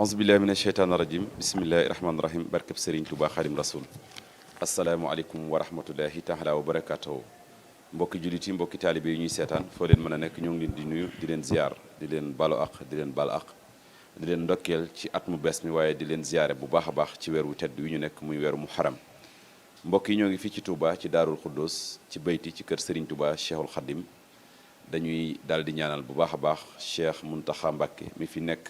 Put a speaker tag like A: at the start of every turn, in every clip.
A: auzu billahi mina sheytaani rajim bismillahi rahmaani rahim barkeb Serigne Touba Xadim Rasoul asalaamualeykum wa rahmatullahi taala wa barakatuhu mbokki jullit yi mbokki taalibe yi ñuy seetaan foo leen mën a nekk ñoo ngi leen di nuyu di leen ziar di leen balu aq di leen bal aq di leen ndokkeel ci at mu bees mi waaye di leen ziare bu baax a baax ci weer wu tedd wi ñu nekk muy weeru muharram mbokk yi ñoo ngi fii ci Touba ci Daarul Xuddoos ci bayti ci kër Serigne Touba Cheikhul Khadim dañuy daal di ñaanal bu baax a baax Cheikh Mountakha Mbacké mi fi nekk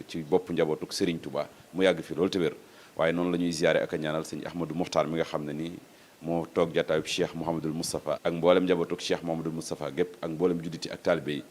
A: ci bopp njabootuk Serigne Touba mu yàgg fi loolu te wér waaye noonu la ñuy ziare ak a ñaanal sëñ Ahmadou Mokhtar mi nga xam ne ni moo toog jataayub Cheikh Mouhamadul Moustapha ak mboolem njabootuk Cheikh Mouhamadul Moustapha gépp ak mboolem judditi ak taalibe yi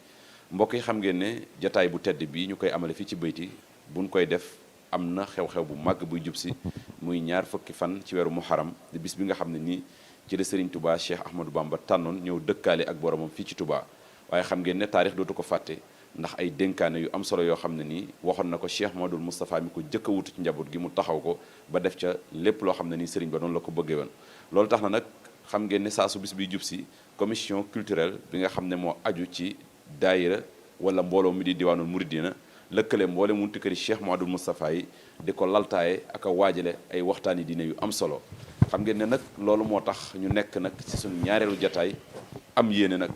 A: mbokk yi xam ngeen ne jataay bu tedd bi ñu koy amale fii ci bayti buñ koy def am na xew-xew bu màgg buy jub si muy ñaar fukki fan ci weeru muharram di bis bi nga xam ne nii ci la Serigne Touba Cheikh Ahmadou Bamba tànnoon ñëw dëkkaale ak boromam fii ci Touba waaye xam ngeen ne taarix dootu ko fàtte ndax ay dénkaane yu am solo yoo xam ne nii waxoon na ko Cheikh Mouhamadoul Moustapha mi ko jëkk a wutu ci njaboot gi mu taxaw ko ba def ca lépp loo xam ne nii Serigne ba noonu la ko bëggee woon loolu tax na nag xam ngeen ne saa su bis biy jub si commission culturelle bi nga xam ne moo aju ci daayira wala mbooloo mi di diwaanul muridina lëkkale mboole munti këri Cheikh Mouhamadoul Moustapha yi di ko laltaaye ak a waajale ay waxtaani diine yu am solo xam ngeen ne nag loolu moo tax ñu nekk nag ci suñu ñaareelu jataay am yéene nag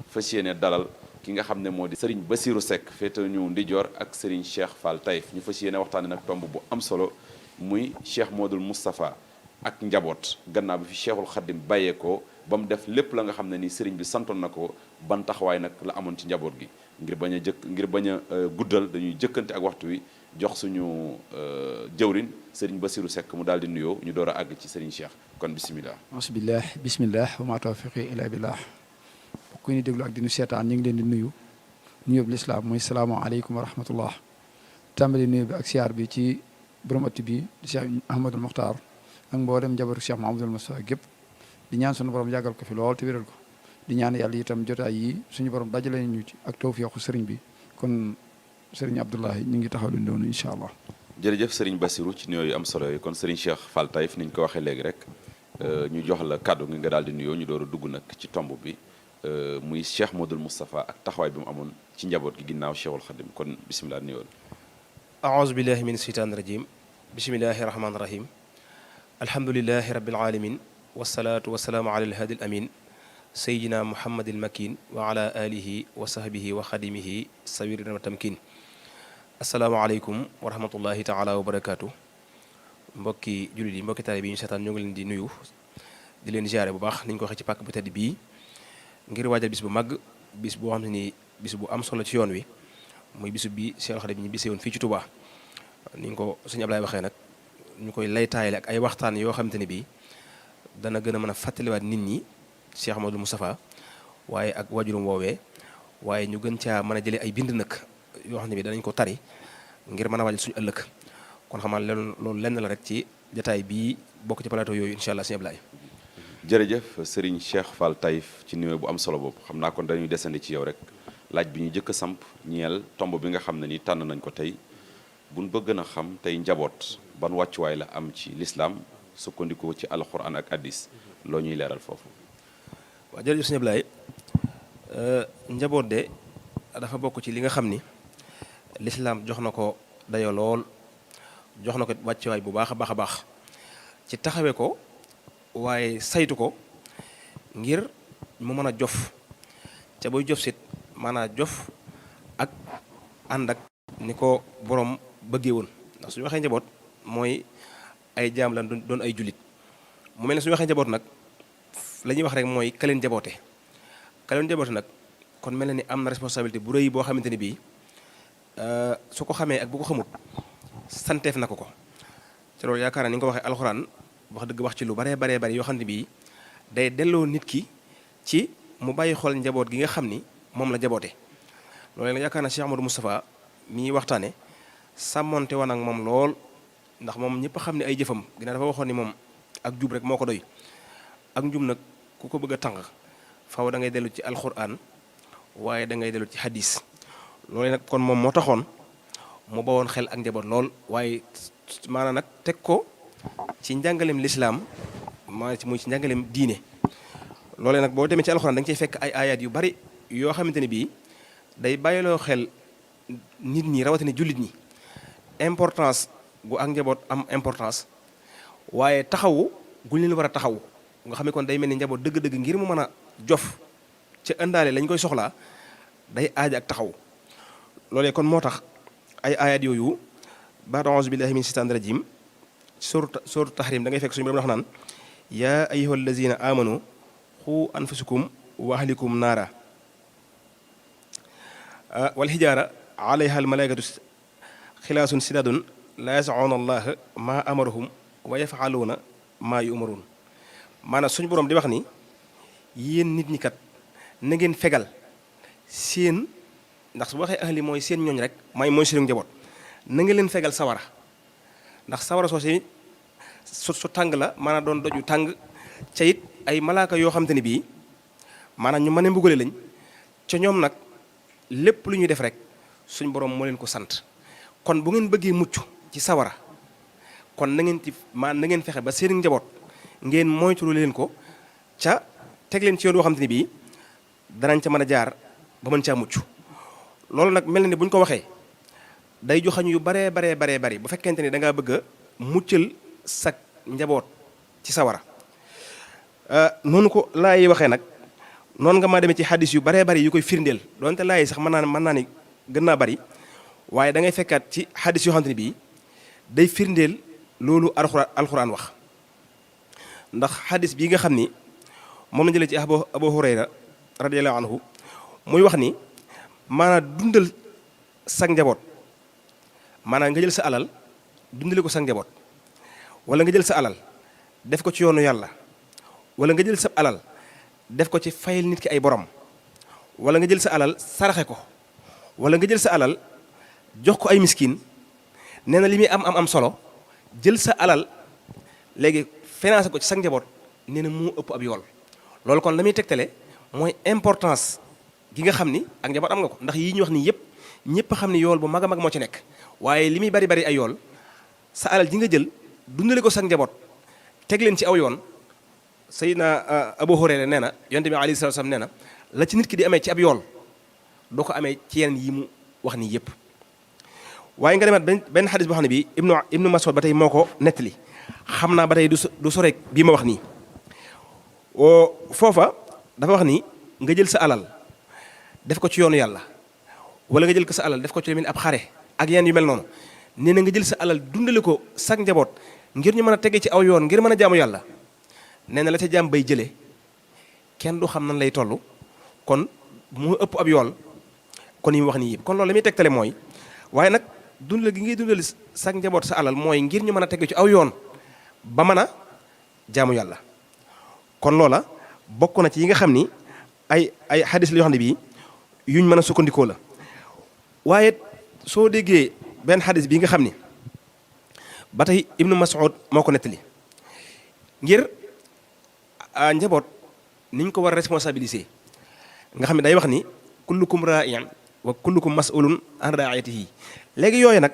A: fas yéene dalal ki nga xam ne moo di Serigne Bassirou Seck féete ñu ndijoor ak Serigne Cheikh Fall Taïf ñu fas yéene waxtaane nag tomb bu am solo muy Cheikh Mouhamadoul Moustapha ak njaboot gannaaw bi fi Cheikhul Khadim bàyyeekoo ba mu def lépp la nga xam ne ni Serigne bi santoon na ko ban taxawaay nag la amoon ci njaboot gi ngir bañ a guddal dañuy jëkkante ak waxtu wi jox suñu jëwrin Serigne Bassirou Seck mu daal di nuyoo ñu door a àgg ci Serigne Cheikh kon bisimilah.
B: bismillah bismillah wa ma tawfiqi illa billah ku ñu déglu ak di ñu seetaan ñu ngi leen di nuyu nuyoo bi lislaam mooy salaamaaleykum wa rahmatullah tàmbali nuyu bi ak siyaar bi ci borom ëtt bi di Cheikh Ahmadul Mokhtar ak mboolem njabootu Cheikh Mouhamadoul Moustapha gépp di ñaan suñu borom yàggal ko fi lool te wéral ko di ñaan yàlla itam jotaay yi suñu borom dajale ñu ci ak tawfiixu sëriñ bi kon sëriñ Abdoulahi ñu ngi taxaw lu noonu incha allah.
A: jërëjëf Serigne Bassirou ci nuyoo yu am solo yi kon Serigne Cheikh Fall Taïf ni ñu ko waxee léegi rek ñu jox la kàddu gi nga daal di nuyoo ñu door a dugg nag ci tomb bi muy Cheikh Mouhamadoul Moustapha ak taxawaay bi mu amoon ci njaboot gi ginnaaw Cheikhul Khadim kon bisimilah nuyoo.
C: aouzu billahi min sheytaani rajim bismillahi rahmaani rahim alhamdulilahi rabbil alamin wasalaatu wasalaamu ala alhadi al amin sayidina muhammadil makin wa ala alihi wa sahbihi wa xadimihi sawirin wa tamkin asalaamaaleykum wa rahmatullahi taala wa barakaatu mbokki jullit yi mbokki taalibe yi ñu seetaan ñoo ngi leen di nuyu di leen ziare bu baax ni ñu ko waxee ci pàkk bu tedd bii ngir waajal bis bu màgg bis boo xam ne ni bis bu am solo ci yoon wi muy bisu bi Cheikh Khadim ñu bisee woon fii ci Touba ni nga ko sëñ Ablaye waxee nag ñu koy laytaayale ak ay waxtaan yoo xamante ne bii dana gën a mën a fàttaliwaat nit ñi Cheikh Mouhamadoul Moustapha waaye ak wajurum woowee waaye ñu gën caa mën a jëlee ay bind nag yoo xam ne bi danañ ko tari ngir mën a waajal suñu ëllëg kon xamaa loolu lenn la rek ci jataay bii bokk ci plateau yooyu incha allah sëñ Ablaye.
A: jërëjëf Serigne Cheikh Fall Taïf ci numéro bu am solo boobu xam naa kon dañuy desandi ci yow rek laaj bi ñu jëkk a samp ñeel tomb bi nga xam ne ni tànn nañ ko tey buñ bëgg na xam tey njaboot ban wàccuwaay la am ci lislaam sukkandikoo ci alxuraan ak addis loo ñuy leeral foofu.
C: waaw jërëjëf sëñ Ablaye njaboot de dafa bokk ci li nga xam ni lislaam jox na ko dayo lool jox na ko wàccuwaay bu baax a baax a baax ci taxawee ko waaye saytu ko ngir mu mën a jof ca booy jof sit maanaam jof ak ànd ak ni ko borom bëggee woon ndax suñu waxee njaboot mooy ay jaam la doon ay jullit mu mel ne suñu waxee njaboot nag la ñuy wax rek mooy kaleen njaboote nag kon mel na ni am na responsabilité bu rëy boo xamante ni bii su ko xamee ak bu ko xamut santeef na ko te loolu yaakaar naa ni nga ko waxee alxuraan wax dëgg wax ci lu baree bari yoo xam ne bii day delloo nit ki ci mu bàyyi xool njaboot gi nga xam ni moom la jaboote loolu nag yaakaar naa Cheikh Mouhamadoul Moustapha mi waxtaane sàmmonte woon ak moom lool ndax moom ñëpp xam ne ay jëfam ginnaaw dafa waxoon ni moom ak jub rek moo ko doy ak njub nag ku ko bëgg a tànq faaw da ngay dellu ci alxuraan waaye da ngay dellu ci hadis loolu nag kon moom moo taxoon mu bawoon xel ak njaboot lool waaye maanaam nag teg ko ci njàngaleem lislaam muy ci njàngaleem diine loolee nag boo demee ci alxuraan da nga cey fekk ay ayat yu bari yoo xamante ne bii day bàyyiloo xel nit ñi rawatina jullit ñi importance gu ak njaboot am importance waaye taxawu guñ leen war a taxawu nga xam ne kon day mel ni njaboot dëgg-dëgg ngir mu mën a jof ca ëndaale lañ koy soxlaa day aaja ak taxaw loolee kon moo tax ay ayat yooyu baat a'uuzu billahi min shaytaani rajim suuratu tahrim da ngay fekk suñu borom wax naan yaa ayyuha allazina amanu xu anfusakum wa ahlikum naara wal hijaara alayha al malaikatu xilaasun sidaadun la yasauna allaha maa amarahum wa yafaluuna maa yumaruun maanaam suñu borom di wax ni yéen nit ñi kat na ngeen fegal seen ndax su waxee ahli mooy seen ñooñ rek mooy seen njaboot na nga leen fegal sawara ndax sawara soosé su tàng la maanaam doon doju tàng ca it ay malaaka yoo xam te ne bii maanaam ñu mën a mbugale lañ ca ñoom nag lépp lu ñuy def rek suñ borom moo leen ko sant kon bu ngeen bëggee mucc ci sawara kon na ngeen fexe ba seen njaboot ngeen moytu leen ko ca teg leen ci yoon woo xam te ne bii danañ ca mën a jaar ba mën caa mucc loolu nag mel na ni bu ñu ko waxee day joxañ yu baree bari bu fekkente ni da ngaa bëgg a muccal sag njaboot ci sawara noonu ko laay yi waxee nag noonu nga maa demee ci xadis yu baree bari yu koy firndeel doonte laay yi sax mën naa ni gën naa bari waaye da ngay fekkaat ci xadis yoo xamante ni bii day firndeel loolu alxuraan wax ndax xadis bii nga xam ni moom la jëlee ci Abu Hurayra radiyallahu anhu muy wax ni maanaam dundal sag njaboot maanaam nga jël sa alal dundale ko sag njaboot wala nga jël sa alal def ko ci yoonu yàlla wala nga jël sa alal def ko ci fayal nit ki ay borom wala nga jël sa alal saraxe ko wala nga jël sa alal jox ko ay miskin nee na li muy am solo jël sa alal léegi financé ko ci sag njaboot nee na moo ëpp ab yool loolu kon la muy tegtale mooy importance gi nga xam ni ak njaboot am nga ko ndax yii ñu wax nii yëpp ñëpp xam ni yool bu mag a mag moo ci nekk waaye li muy bari ay yool sa alal ji nga jël dundale ko sag njaboot teg leen ci aw yoon Sayyidina Abu Hurayra nee na yonent bi alayhi salaatu wa salaam nee na la ci nit ki di amee ci ab yool doo ko amee ci yeneen yi mu wax nii yëpp waaye nga demaat benn xadis boo xam ne bii ibnu Mas'ud ba tey moo ko nettali xam naa ba tey du soreek bii ma wax nii foofa dafa wax ni nga jël sa alal def ko ci yoonu yàlla wala nga jël ko sa alal def ko ci lu mel ni ab xare ak yenn yu mel noonu nee na nga jël sa alal dundale ko sag njaboot ngir ñu mën a tege ci aw yoon ngir mën a jaamu yàlla nee na la ca jaam bay jëlee kenn du xam nan lay toll kon mu ëpp ab yool kon yi mu wax nii yëpp kon loolu la muy tegtale mooy waaye nag dundale gi ngay dundale sag njaboot sa alal mooy ngir ñu mën a tege ci aw yoon ba mën a jaamu yàlla kon loola bokk na ci yi nga xam ni ay xadis la yoo xam ne bii yuñ mën a sukkandikoo la waaye soo déggee benn xadis bii nga xam ni ba tey ibnu Mas'ud moo ko nettali ngir njaboot niñ ko war a responsabiliser nga xam ne day wax ni kullukum raa'in wa kullukum mas'ulun an ra'iyatihi léegi yooyu nag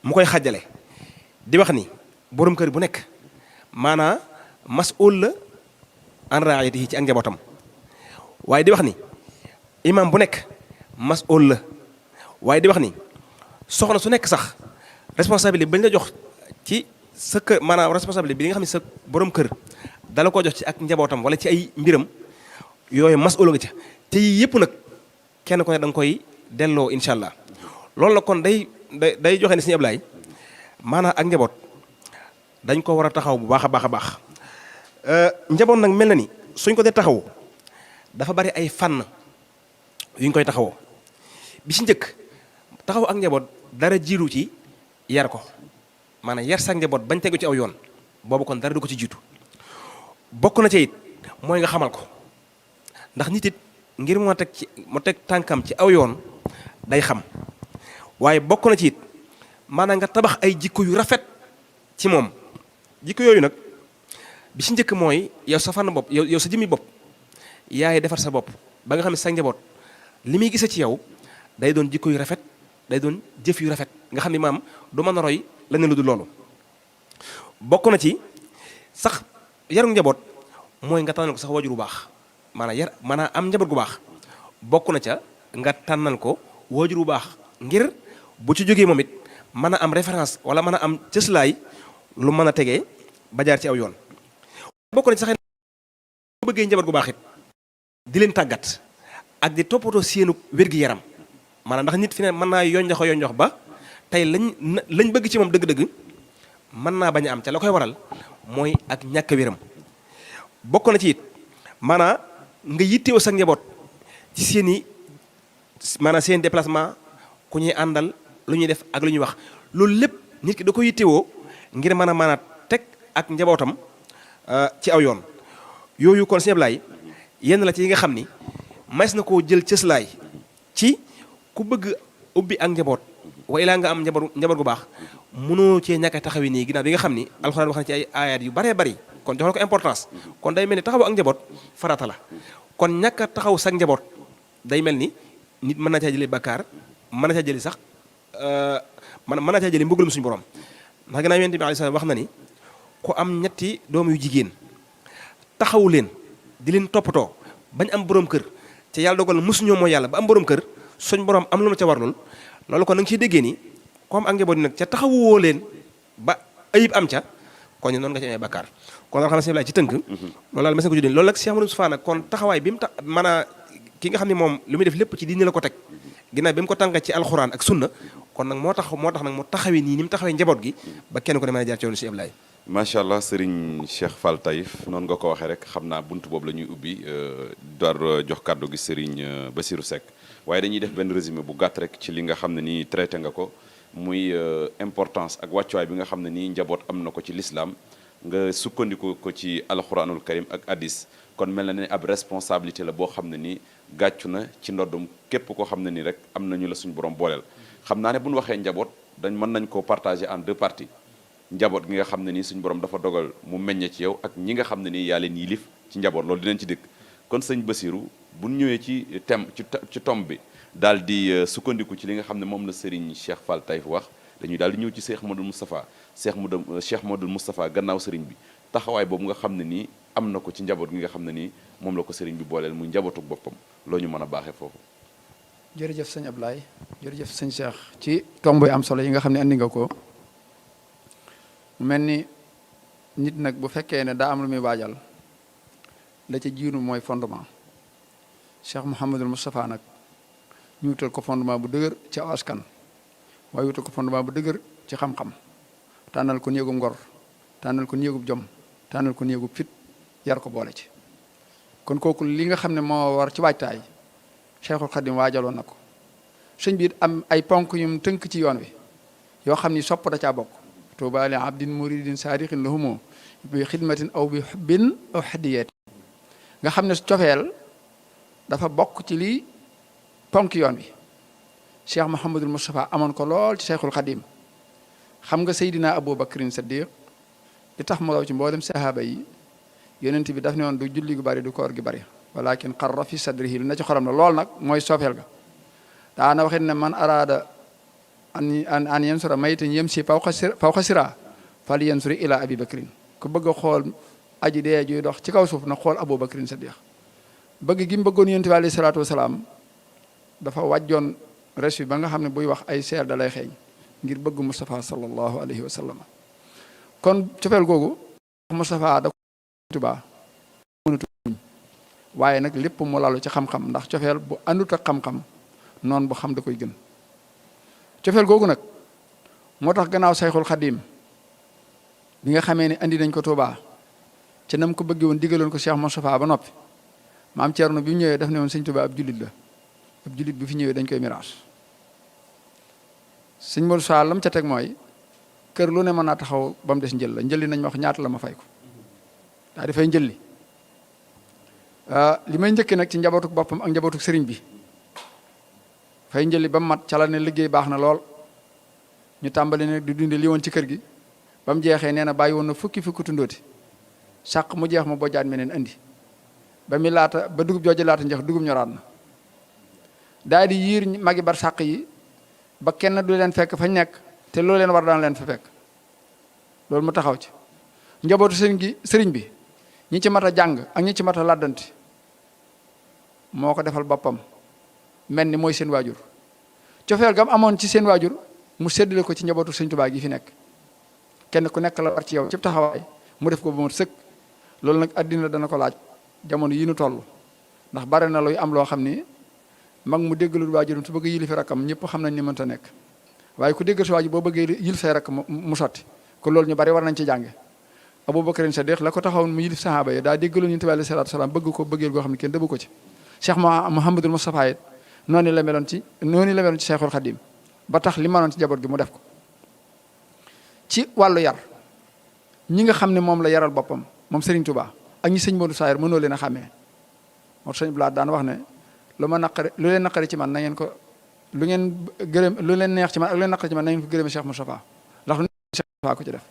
C: mu koy xàjjale di wax ni borom kër bu nekk maanaa mas'ul la an ra'iyatihi ci ak njabootam waaye di wax ni imam bu nekk mas'ul la waaye di wax ni soxna su nekk sax responsabilité bañ la jox ci sa kër maanaam responsabilité bi nga xam ne sa borom kër dala ko jox ci ak njabootam wala ci ay mbiram yooyu mas'ul nga ca te yii yëpp nag kenn ko ne da nga koy delloo incha allah loolu la kon day joxe ne Sëñ Ablaay maanaam ak njaboot dañ ko war a taxaw bu baax a baax njaboot nag mel na ni suñ ko dee taxaw dafa bari ay fànn yuñ koy taxawoo bi ci njëkk taxaw ak njaboot dara jiiru ci yar ko maanaam yar sa njaboot bañ tegu ci aw yoon boobu kon dara du ko ci jiitu bokk na ci it mooy nga xamal ko ndax nit it ngir mu teg tànkam ci aw yoon day xam waaye bokk na ci it maanaam nga tabax ay jikko yu rafet ci moom jikko yooyu nag bi ci njëkk mooy yow sa fànn bopp yow sa jëmmi bopp yaay defar sa bopp ba nga xam ne sa njaboot li muy gisee ci yow day doon jikko yu rafet day doon jëf yu rafet nga xam ne maam du mën a roy leneen lu dul loolu bokk na ci sax yaru njaboot mooy nga tànnal ko sax wajur bu baax maanaam am njaboot gu baax bokk na ca nga tànnal ko wajur bu baax ngir bu ci jógee moom it mën a am référence wala mën a am cëslaay lu mën a tegee ba jaar ci aw yoon. bokk na ci sax bu bëggee njaboot gu baax it di leen tàggat ak di toppatoo seenu wér-gi-yaram maanaam ndax nit fi ne mën naa yonjox ba tey lañ bëgg ci moom dëgg-dëgg mën naa bañ a am ca la koy waral mooy ak ñàkk wéram. bokk na ci it maanaam nga yittewoo sa njaboot ci seen déplacement ku ñuy àndal lu ñuy def ak lu ñuy wax loolu lépp nit ki da ko yittewoo ngir mën a teg ak njabootam ci aw yoon. yooyu kon Sëñ Ablaye yenn la ci yi nga xam ni mas na koo jël cëslaay ci ku bëgg ubbi ak njaboot wa ilaa nga am njaboot gu baax mënoo cee ñàkk a taxawi nii ginnaaw bi nga xam ni alxuraan wax na ci ay aayaat yu baree bari kon jox na ko importance. kon day mel ni taxaw ak njaboot farata la kon ñàkk a taxaw sa njaboot day mel ni nit mën na caa jëlee bakkaar mën na caa jëlee sax mën na caa jëlee mbugalum suñu borom ndax ginnaaw Yonent bi alayhi salaam wax na ni ku am ñetti doom yu jigéen taxawu leen di leen toppatoo bañ am borom kër te yàlla dogal na mosuñoo mooy yàlla ba am borom kër suñ borom am lu ma ca warlul loolu kon na nga ciy déggee ni comme ak njaboot nag ca taxawoo leen ba ayib am ca kon ñu noonu nga ci amee bakkaar kon daal xam ne sëñ Ablaye ci tënk loolu daal mas na ko juddee loolu nag Cheikh Amadou Moustapha nag kon taxawaay bi mu tax mën a ki nga xam ne moom lu muy def lépp ci diine la ko teg ginnaaw bi mu ko tànka ci alxuraan ak sunna kon nag moo tax nag mu taxawee nii ni mu taxawee njaboot gi ba kenn ko ne mën a jaar ci yoonu Sëñ Ablaye.
A: macha allah Serigne Cheikh Fall Taïf noonu nga ko waxee rek xam naa buntu boobu la ñuy ubbi door jox kàddu gi Serigne Bassirou Seck waaye dañuy def benn résumé bu gàtt rek ci li nga xam ne nii traité nga ko muy importance ak wàccuwaay bi nga xam ne nii njaboot am na ko ci l'islam nga sukkandiku ko ci alxuraanul karim ak hadis kon mel na ne ab responsabilité la boo xam ne nii gàccu na ci ndoddum képp koo xam ne nii rek am nañu la suñu borom booleel. xam naa ne bu ñu waxee njaboot mën nañ koo partager en deux parties njaboot gi nga xam ne nii suñu borom dafa dogal mu meññe ci yow ak ñi nga xam ne nii yaa leen yilif ci njaboot loolu dinañ ci dëkk. kon sëñ Bassirou bu ñu ñëwee ci thème ci tomb bi daal di sukkandiku ci li nga xam ne moom la Serigne Cheikh Fall Taïf wax dañuy daal di ñëw ci Cheikh Modou Moustapha Cheikh Modou Moustapha gannaaw Serigne bi taxawaay boobu nga xam ne nii am na ko ci njaboot gi nga xam ne nii moom la ko Serigne bi booleel muy njabootu boppam loo ñu mën a baaxee foofu.
B: jërëjëf sëñ Ablaye jërëjëf sëñ Cheikh ci tomb yu am solo yi nga xam ne andi nga ko mu mel ni nit nag bu fekkee ne daa am lu muy waajal la ca jiinu mooy fondement Cheikh Mouhamadul Moustapha nag ñu wutal ko fondement bu dëgër ci aw askan waaye wutal ko fondement bu dëgër ci xam-xam tànnal ko néegub ngor tànnal ko néegub jom tànnal ko néegub fit yar ko boole ci kon kooku li nga xam ne moo war ci waajtaay Cheikhul Khadim waajaloon na ko sëñ bi am ay ponk yum tënk ci yoon wi yoo xam ni sopp da caa bokk tuuba li abdin muridin saadiqin lahumoo bi xidmatin aw bi xubbin aw hadiyati nga xam ne cofeel dafa bokk ci lii ponk yoon wi Cheikh Mouhamadul Moustapha amoon ko lool ci Cheikhul Khadim xam nga Seydina Abou Bakrin Saddiq li tax mu raw ci mboolem sahaaba yi yonent bi daf ne woon du julli gu bari du koor gi bari walakin qarra fi sadrihi lu na ci xolam la lool nag mooy soofeel ga daana waxit ne man araada an yansura maytan yamsi fawqa sira fal yansuri ila abi bakrin ku bëgg a xool aji dee juy dox ci kaw suuf na xool Abou Bakrin Saddiq bëgg gi mu bëggoon yonent bi alayhi salaatu wasalaam dafa wàjjoon res bi ba nga xam ne buy wax ay seer da lay xeeñ ngir bëgg Moustapha sallallahu alayhi wa sallam kon cofeel googu Moustapha da ko Tuubaa mënatu waaye nag lépp mu lalu ci xam-xam ndax cofeel bu àndut ak xam-xam noonu bu xam da koy gën cofeel googu nag moo tax gannaaw Sayxul Xadim bi nga xamee ne andi nañ ko Tuubaa ci nam ko bëggee woon digaloon ko Cheikh Moustapha ba noppi maam Thierno bi mu ñëwee daf ne woon sëñ Tuubaa ab jullit la ab jullit bi fi ñëwee dañ koy miraas sëñ Modou Sall lam ca teg mooy kër lu ne mën naa taxaw ba mu des njël la njëlli nañ ma wax ñaata la ma fay ko daa dafay njëlli li may njëkkee nag ci njabootuk boppam ak njabootuk sëriñ bi fay njëlli ba mu mat ca la ne liggéey baax na lool ñu tàmbali ne di dunde li woon ci kër gi ba mu jeexee nee na bàyyi woon na fukki tundooti sàq mu jeex ma bojjaat meneen andi ba mi laata ba dugub jooju laata njeex dugub ñoraat na daal di yiir magi bar sàq yi ba kenn du leen fekk fañ nekk te loolu leen war daan leen fa fekk loolu mu taxaw ci njabootu sëriñ bi ñi ci mat a jàng ak ñi ci mat a làddanti moo ko defal boppam mel ni mooy seen waajur cofeel gam amoon ci seen waajur mu séddale ko ci njabootu sëñ Tuubaa gi fi nekk kenn ku nekk la war ci yow ci taxawaay mu def ko ba mu sëkk. loolu nag addina dana ko laaj jamono yi nu toll ndax bare na luy am loo xam ni mag mu déggalul waajuram su bëgg a yilifi rakkam ñëpp xam nañ ni mënta nekk waaye ku déggal si waajur boo bëggee yilif say rakk mu sotti kon loolu ñu bari war nañ ci jànge Abubakarin Sadiq la ko taxawoon mu yilif sahaaba yi daa déggaloon Yonent bi alayhi salaatu salaam bëgg ko bëggeel goo xam ne kenn dëbu ko ci Cheikh Mouhamadul Moustapha it noonu la meloon ci Cheikhul Khadim ba tax li mënoon ci jaboot gi mu def ko ci wàllu yar ñi nga xam ne moom la yaral boppam moom Serigne Touba ak ñi sëñ Modou Sayer mënoo leen a xàmmee moo sëñ Blaat daan wax ne lu leen naqari ci man na ngeen ko lu leen neex ci man ak lu leen naqari ci man na ngeen ko gërëme Cheikh Moustapha ndax lu Cheikh Moustapha ko ci def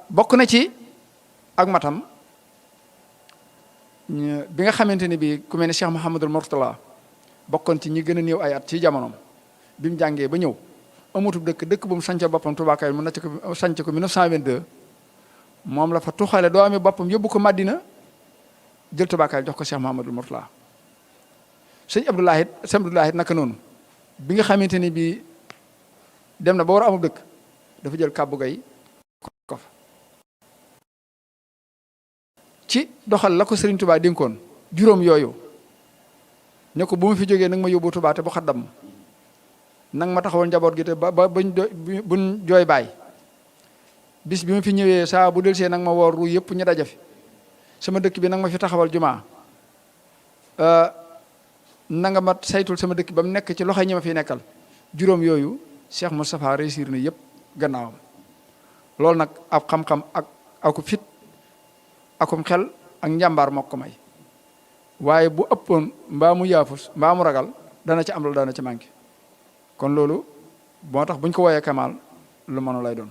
B: bokk na ci ak matam bi nga xamante ni bi ku mel ne Cheikh Mouhamadul Mourtala bokkoon ci ñi gën a néew ay at ci jamonoom bi mu jàngee ba ñëw amutub dëkk bu mu sanc boppam Touba Kayel mu sanc ko 1922 moom la fa tuxale doomi boppam yóbbu ko Madina jël Touba Kayel jox ko Cheikh Mouhamadul Mourtala sëñ Abdoulahi naka noonu bi nga xamante ni bi dem na ba war a amub dëkk dafa jël kàbbu gay ko fa ci doxal la ko Serigne Touba dénkoon juróom yooyu ne ko bu ma fi jógee nag ma yóbbu Touba te bu xaddam nag ma taxawal njaboot gi te ba buñ jooy baay bis bi ma fi ñëwee saa bu delsee nag ma woor ru yëpp ñu daje fi sama dëkk bi nag ma fi taxawal jumaa na nga ma saytul sama dëkk ba mu nekk ci loxo ñi ma fi nekkal juróom yooyu Cheikh Moustapha réussir na yëpp gannaawam loolu nag ab xam-xam aku fit akum xel ak njàmbaar moo ko may waaye bu ëppoon mbaa mu yaafus mbaa mu ragal dana ci am la dana ci manqué kon loolu moo tax buñ ko woyee Kamal lu mënu lay doon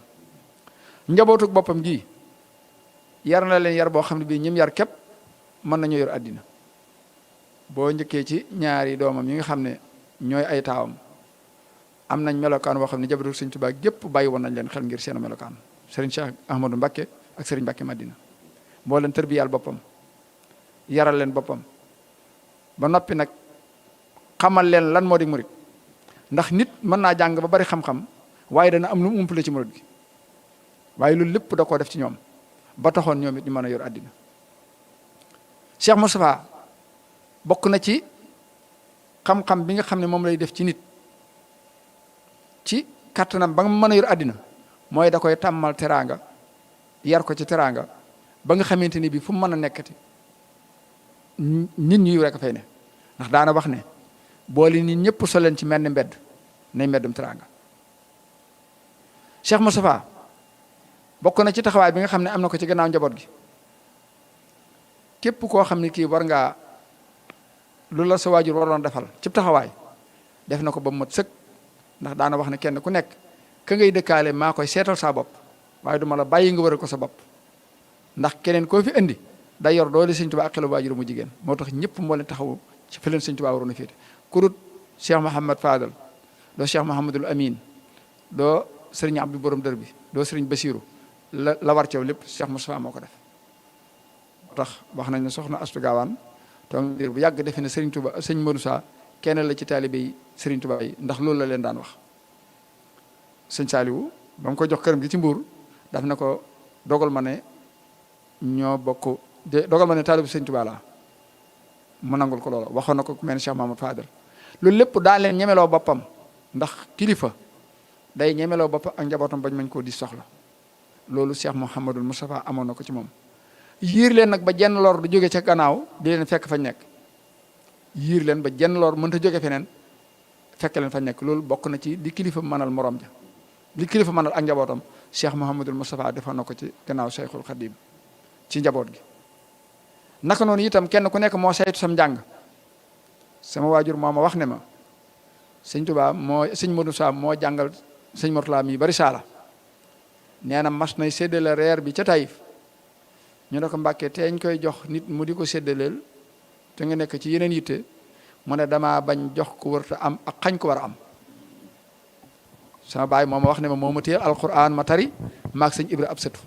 B: njabootuk boppam gi yar na leen yar boo xam ne bii ñim yar képp mën nañu yor àddina boo njëkkee ci ñaari doomam yi nga xam ne ñooy ay taawam am nañ melokaan boo xam ne njabootuk Sëriñ Tuubaa gépp bàyyi woon nañ leen xel ngir seen melokaan Serigne Cheikh Ahmadou Mbacké ak Serigne Mbacké Madina moo leen tërbiyal boppam yaral leen boppam ba noppi nag xamal leen lan moo di murit ndax nit mën naa jàng ba bari xam-xam waaye dana am lu mu umpale ci murit gi waaye loolu lépp da koo def ci ñoom ba taxoon ñoom it ñu mën a yor àddina Cheikh Moustapha bokk na ci xam-xam bi nga xam ne moom lay def ci nit ci kattanam ba nga mën a yor àddina mooy da koy tàmmal teraanga yar ko ci teraanga ba nga xamante ni bi fu mu mën a nekkati nit ñi rek a fay ne ndax daana wax ne boole nit ñëpp soleen ci mel ni mbedd nay mbeddum teraanga Cheikh Moustapha bokk na ci taxawaay bi nga xam ne am na ko ci gannaaw njaboot gi képp koo xam ne kii war ngaa lu la sa waajur waroon defal ci taxawaay def na ko ba mu mat sëkk ndax daana wax ne kenn ku nekk ka ngay dëkkaale maa koy seetal saa bopp waaye duma la bàyyi nga wëral ko sa bopp ndax keneen koo fi indi day yor doole Sëñ Tuubaa ak xelu waajur mu jigéen moo tax ñëpp moo leen taxawu ci fi leen Sëñ Tuubaa waroon a féete kurut Cheikh Mouhamad Fadal doo Cheikh Mouhamadul Amin doo sëriñ Abdou borom dër bi doo sëriñ Basiru la war ceew lépp Cheikh Moustapha moo ko def moo tax wax nañ ne soxna Astu Gaawaan toog diir bu yàgg defe ne Sëriñ Tuubaa sëñ Modou Sa kenn la ci taalibe yi Sëriñ Tuubaa yi ndax loolu la leen daan wax sëñ Saaliwu ba mu ko jox këram gi ci Mbuur daf na ko dogal ma ne ñoo bokk dogal ma ne taalibe Sëriñ Tuubaa la mu nangul ko loola waxoon na ko ku mel ne Cheikh Mamadou Fadal loolu lépp daa leen ñemeloo boppam ndax kilifa day ñemeloo boppam ak njabootam bañ mañ koo di soxla loolu Cheikh Mouhamadul Moustapha amoon na ko ci moom yiir leen nag ba jenn lor du jóge ca gannaaw di leen fekk fañ nekk yiir leen ba jenn lor mënta jóge feneen fekk leen fañ nekk loolu bokk na ci li kilifa mënal morom ja li kilifa mënal ak njabootam Cheikh Mouhamadul Moustapha defoon na ko ci gannaaw Cheikhul Khadim ci njaboot gi naka noonu itam kenn ku nekk moo saytu sam njàng sama waajur moo ma wax ne ma sëñ Tuubaa sëñ Modou Sa moo jàngal sëñ Mourtala mi bari saala nee na mas nay séddale reer bi ca Taïf ñu ne ko Mbàkke teeñ koy jox nit mu di ko séddaleel te nga nekk ci yeneen yitte mu ne damaa bañ jox ko wërta am ak xañ ko war a am sama baay moo ma wax ne ma moo ma téyel alquran ma tari maag sëñ Ibra ab sëtu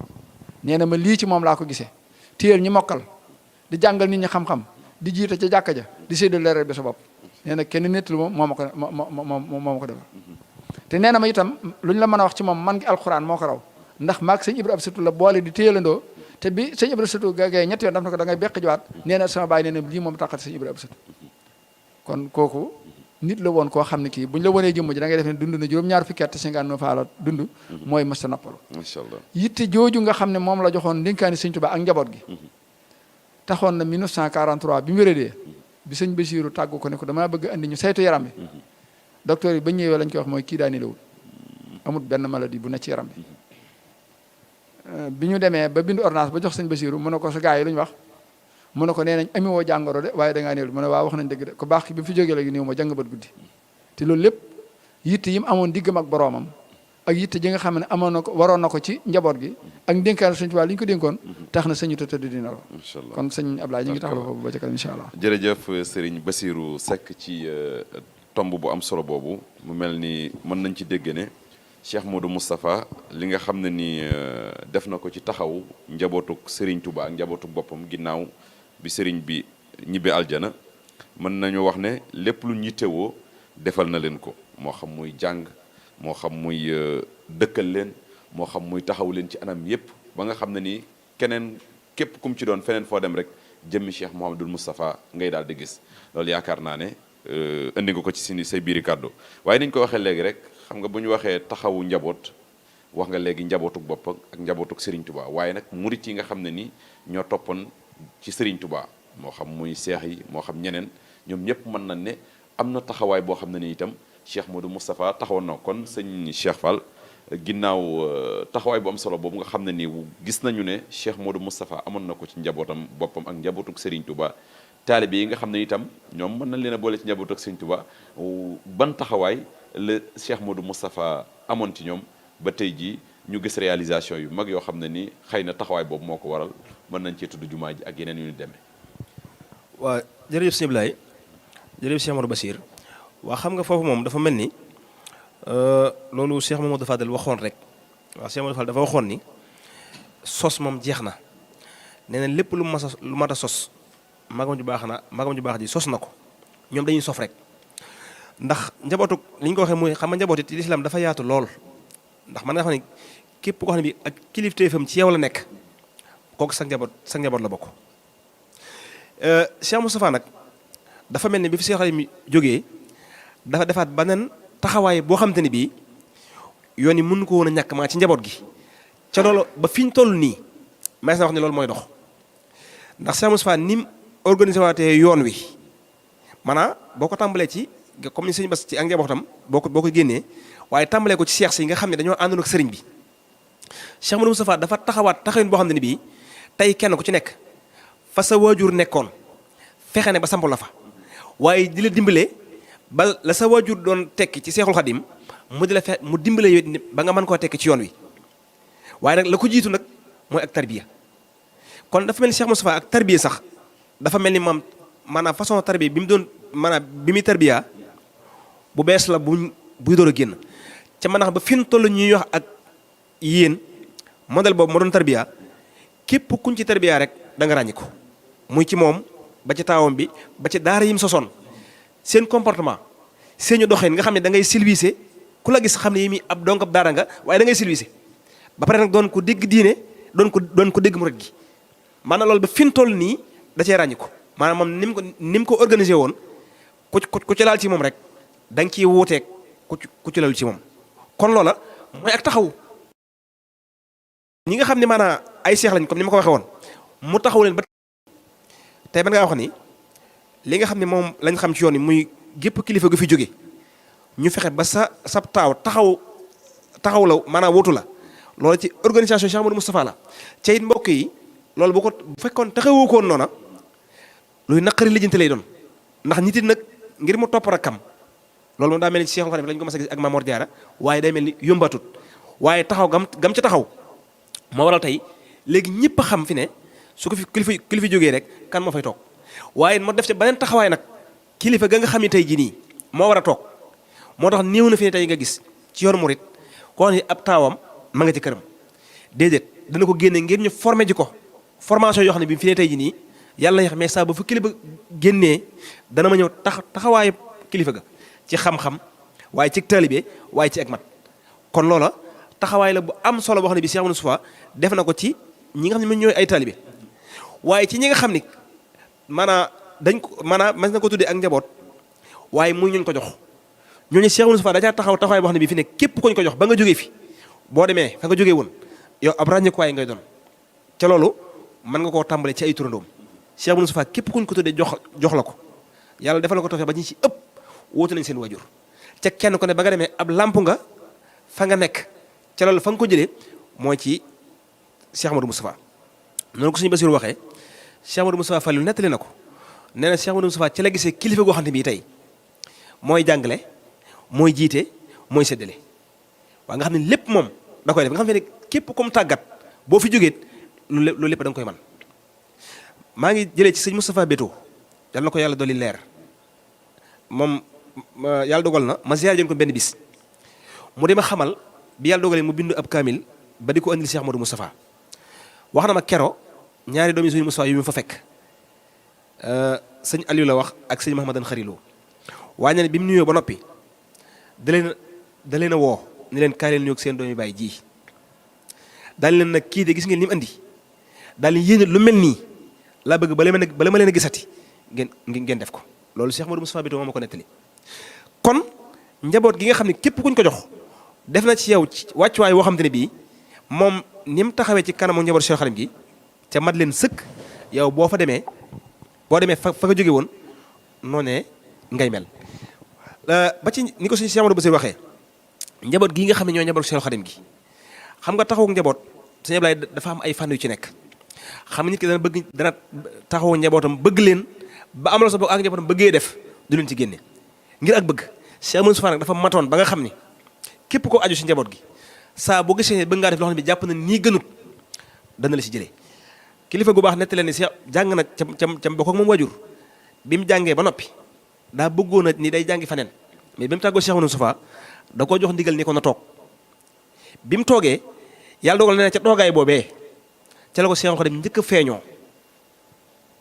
B: nee na ma lii ci moom laa ko gisee téyel ñi mokkal di jàngal nit ñi xam-xam di jiite ca jàkka ja di séddale reer bi sa bopp nee na kenn nettalu moo ma ko defal te nee na ma itam lu ñu la mën a wax ci moom man ngi alxuraan moo ko raw ndax maag sëñ Ibra Absatu la boole di téyalandoo te bi sëñ Ibra Absatu gagee ñetti yoon daf na ko da ngay beq jiwaat nee na sama baay nee na lii moom tàqat sëñ Ibra Absatu kon kooku nit la woon koo xam ne kii bu ñu la wanee jëmm ji da ngay def ne dund na juróom-ñaar fukki at te 59 fa la dund mooy mësta noppalu
A: macha allah
B: yitte jooju nga xam ne moom la joxoon ndénkaani sëñ Tuubaa ak njaboot gi taxoon na 1943 bi mu wéradee bi sëñ Basiiru tàggu ko ne ko damaa bëgg andi ñu saytu yaram bi docteur yi ba ñëwee lañ koy wax mooy kii daa nelawul amul benn maladie bu ne ci yaram bi bi ñu demee ba bindu ordonnance ba jox sëñ Basiiru mu ne ko sa gars yi lu ñu wax mu ne ko nee nañ ami woo jàngoro de waaye da ngaa néew mu ne waaw wax nañ dëgg de ko baax ki bi mu fi jógee léegi néew ma jàng bët guddi te loolu lépp yitte yi mu amoon diggam ak boroomam ak yitte ji nga xam ne amoon na ko waroon na ko ci njaboot gi ak dénkaan sëñ Tuubaa li ñu ko dénkoon tax na sëñu tëdd dina la
A: macha allah
B: kon sëñ Ablaye ñu ngi taxaw foofu ba ca kanam incha allah
A: jërëjëf Serigne Bassirou Seck ci tomb bu am solo boobu mu mel ni mën nañ ci dégg ne Cheikh Modou Moustapha li nga xam ne ni def na ko ci taxaw njabootuk Serigne Touba ak njabootuk boppam ginnaaw bi Serigne bi ñibbi aljana mën nañu wax ne lépp lu ñittewoo defal na leen ko moo xam muy jàng moo xam muy dëkkal leen moo xam muy taxaw leen ci anam yépp ba nga xam ne ni keneen képp kum ci doon feneen foo dem rek jëmmi Cheikh Mouhamadoul Moustapha ngay daal di gis loolu yaakaar naa ne indi nga ko ci sini say biiri kàddu waaye niñ ko waxee léegi rek xam nga bu ñu waxee taxawu njaboot wax nga léegi njabootuk bopp ak njabootuk Serigne Touba waaye nag murit yi nga xam ne ni ñoo toppoon ci Serigne Touba moo xam muy seex yi moo xam ñeneen ñoom ñëpp mën nañ ne am na taxawaay boo xam ne ni itam Cheikh Modou Moustapha taxawoon na kon sëñ Cheikh Fall ginnaaw taxawaay bu am solo boobu nga xam ne ni gis nañu ne Cheikh Modou Moustapha amoon na ko ci njabootam boppam ak njabootuk Serigne Touba taalibe yi nga xam ne itam ñoom mën nañ leen a boole ci njabootuk Serigne Touba ban taxawaay la Cheikh Modou Moustapha amoon ci ñoom ba tey jii ñu gis réalisation yu mag yoo xam ne ni xëy na taxawaay boobu moo ko waral mën nañ cee tudd jumaa ji ak yeneen yu ñu demee.
C: waaw jërëjëf sëñ Ablaye jërëjëf Cheikh Modou Bassir waa xam nga foofu moom dafa mel ni loolu Cheikh Mamadou Fadel waxoon rek waaw Cheikh Mamadou Fadel dafa waxoon ni sos moom jeex na nee na lépp lu mat a sos magam ju baax ji sos na ko ñoom dañuy sof rek ndax njabootu li ñu ko waxee muy xam nga njaboot it lislaam dafa yaatu lool ndax man nga xam ne képp koo xam ne bi ak kilifteefam ci yow la nekk kooku sa njaboot la bokk. Cheikh Moustapha nag dafa mel ni bi fi Cheikh Xadim jógee dafa defaat beneen taxawaay boo xamante ni bii yoon yi mënu ko woon a ñàkk maa ci njaboot gi ca loolu ba fi ñu toll nii may sa wax ne loolu mooy dox ndax Cheikh Moustapha ni mu organisé waatee yoon wi maanaam boo ko tàmbalee ci comme ni sëñ Bass ci ak njabootam boo ko génnee waaye tàmbalee ko ci seex si nga xam ne dañoo àndoon ak sëriñ bi Cheikh Modou Moustapha dafa taxawaat taxawin boo xam ne bii tey kenn ku ci nekk fa sa waajur nekkoon fexe ne ba samp la fa waaye di la dimbale ba la sa waajur doon tekki ci Seexul Xadim mu di la mu dimbale yow ba nga mën koo tekki ci yoon wi waaye nag la ko jiitu nag mooy ak tarbiya kon dafa mel ni Cheikh Moustapha ak tarbiya sax dafa mel ni moom maanaam façon tarbiya bi mu doon maanaam bi muy tarbiya bu bees la buy door a génn ca mën a xam ba fi mu toll ñuy wax ak yéen modèle boobu moo doon tarbiya képp kuñ ci tarbiya rek da nga ràññi ko muy ci moom ba ci taawam bi ba ci daara yim sosoon seen comportement seenu doxin nga xam ne da ngay silvisé ku la gis xam ne yi mi ab donc ab daara nga waaye da ngay silvisé ba pare nag doon ko dégg diine doon ko dégg murit gi maanaam loolu ba fi mu toll nii da cee ràññi ko maanaam moom ni mu ko organisé woon ku ci laal ci moom rek da nga ciy wuuteeg ku ci laal ci moom kon loola mooy ak taxaw ñi nga xam ne maanaam ay seex lañ comme ni ma ko waxee woon mu taxaw leen ba tey ban ngaa wax ni li nga xam ne moom lañ xam ci yoon yi muy gépp kilifa gu fi jóge ñu fexe ba sa taaw taxaw la maanaam wutu la loolu ci organisation Cheikh Modou Moustapha la ca it mbokk yi loolu bu fekkoon taxawoo koon noona luy naqari lijjanti lay doon ndax nit it nag ngir mu topp rakkam loolu moom daa mel ni ci Cheikhul Khadim lañ ko mas a gis ak Mamor Diarra waaye day mel ni yombatut waaye taxaw gam ca taxaw moo waral tey léegi ñëpp a xam fi ne su ko fi kilifa jógee rek kan moo fay toog waaye moo def ca beneen taxawaay nag kilifa ga nga xam ne tey jii nii moo war a toog moo tax néew na fi ne tey nga gis ci yoon murit koo xam ne ab taawam ma nga ci këram déedéet dana ko génne ngir ñu formé ji ko formation yoo xam ne bi fi ne tey jii nii yàlla na mais saa ba fu kilifa génnee dana ma ñëw taxawaayu kilifa ga ci xam-xam waaye ci taalibe waaye ci ak mat kon loola taxawaay la bu am solo boo xam ne bi Cheikh Moustapha def na ko ci ñi nga xam ne ñooy ay taalibe waaye ci ñi nga xam ni maanaam dañ ko maanaam mas na ko tuddee ak njaboot waaye muy ñuñ ko jox ñooñu Cheikh Moustapha dajaa taxaw taxawaay boo xam ne bi fi ne képp koñ ko jox ba nga jógee fi boo demee fa nga jógee woon yow ab ràññeekuwaay ngay doon ca loolu mën nga koo tàmbale ci ay turandoom Cheikh Moustapha képp kuñ ko tuddee jox la ko yàlla defal ko tawfeex ba ñu ci ëpp wóotu nañ seen wajur ca kenn ko ne ba nga demee ab lamp nga fa nga nekk ca loolu fa nga ko jëlee mooy ci Cheikh Amadou Moustapha noonu ko suñu Basiru waxee Cheikh Amadou Moustapha Fallu nettali na ko nee na Cheikh Amadou Moustapha ci la gisee kilifa goo xam ne bii tey mooy jàngale mooy jiite mooy séddale waaw nga xam ne lépp moom da koy def nga xam ne képp comme tàggat boo fi jógee loolu lépp da nga koy man maa ngi jëlee ci sëñ Moustapha Béto yàlla na ko yàlla dolli leer moom yàlla dogal na ma ziyaar jën ko benn bis mu dema xamal bi yàlla dogalee mu bindu ab kaamil ba di ko andil Cheikh Amadou Moustapha wax na ma kero ñaari doomi sëñ Moustapha yu mu fa fekk sëñ Aliou la wax ak sëñ Mahamadan Xarilo waaye ne bi mu nuyoo ba noppi da leen a woo ni leen kaay leen nuyoog seen doomi baay ji daal leen nag kii de gis ngeen li mu andi daal leen yéene lu mel nii laa bëgg bala ma leen a gisati ngeen def ko loolu Cheikh Amadou Moustapha Béto moo ma ko nettali kon njaboot gi nga xam ne képp kuñ ko jox def na ci yow wàccuwaay woo xam te ne bii moom ni mu taxawee ci kanamu njaboot Cheikh Xadim gi ca mat leen sëkk yow boo demee fa nga jóge woon noonee ngay mel ba ci ni ko si Cheikh Amadou Bassirou waxee njaboot gii nga xam ne ñooy njaboot Cheikh Xadim gi xam nga taxawu njaboot sëñ Ablaye dafa am ay fànn yu ci nekk xam nit ki dana taxawu njabootam bëgg leen ba am la sa bopp ak njabootam bëggee def du leen ci génne ngir ak bëgg Cheikh Amadou Moustapha nag dafa matoon ba nga xam ni képp koo aju si njaboot gi saa boo gisee bëgg ngaa def loo xam ne bi jàpp na nii gënut dana la si jëlee kilifa gu baax nett leen ni Cheikh jàng na ca bokk ak moom wajur bi mu jàngee ba noppi daa bëggoon a ni day jàngi faneen mais bi mu tàggoo Cheikh Amadou Moustapha da koo jox ndigal ni ko na toog bi mu toogee yàlla dogal na ca toogaay boobee ca la ko Cheikh Xadim njëkk a feeñoo